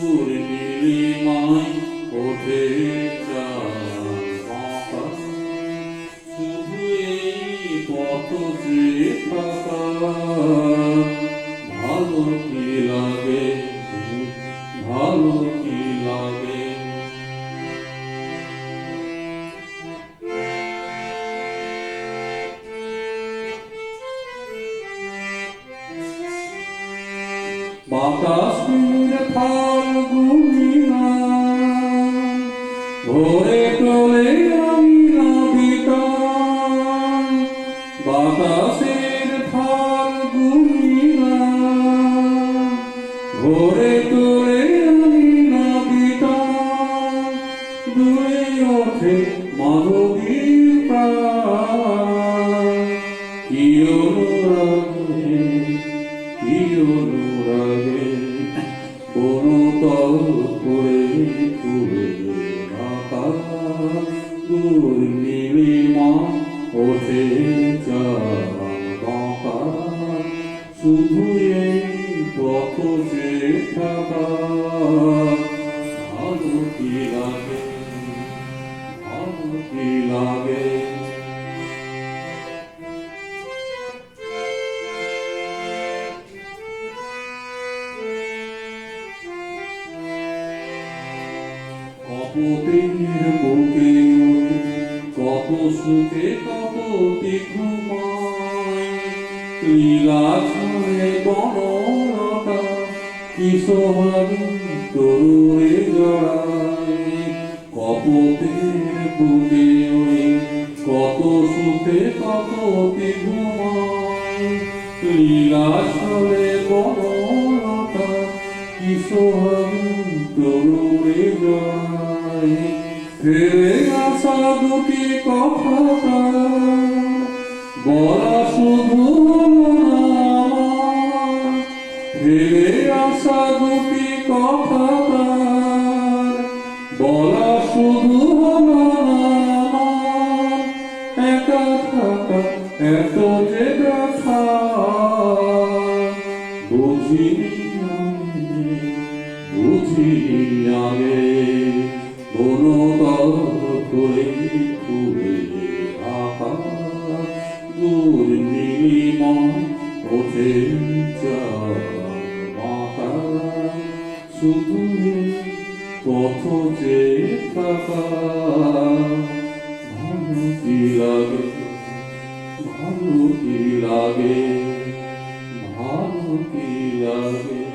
দূর নীলিমায় ওঠে চাঁদ বাঁকা, শুধু এই পথ যে থাকা ভালো কি লাগে, ভালো কি লাগে। বাতাসের ফাল্গুনী গান ভোরে তোলে আমি নাবিকা, বাতাসের ফাল্গুনী গান ভোরে তোলে আমি নাবিকা, দূরে ওঠে মাধবীর প্রাণ, কি অনুরাগে, কি অনুরাগে কোনো তল করে তুলে রাখা, দূর নীলিমা ওঠে চাঁদ বাঁকা, শুধু এই পথ যে থাকা ভালো কি লাগে, ভালো কি লাগে। কপোতের বুকে কত সুখে কপতি ঘুমায়, লীলা ছড়ে বনলতা কি সোহাগী তরুরে জড়ায়, কপোতের বুকে কত সুখে কপতি ঘুমায়, লীলা ছড়ে বনলতা কি সোহাগী তরুরে জড়ায়, ফেরে আসা দুটি কথা বলা শুধু আমার, ফেরে আসা দুটি কথা বলা শুধু আমার, একা থাকা এত যে ব্যথা বুঝিনি বুঝিনি আগে, কোনো তল করে খুলে রাখা, দূর নীলিমায় ওঠে চাঁদ বাঁকা, শুধু পথ যে থাকা ভালো কি লাগে, ভালো কি লাগে, ভালো কি লাগে।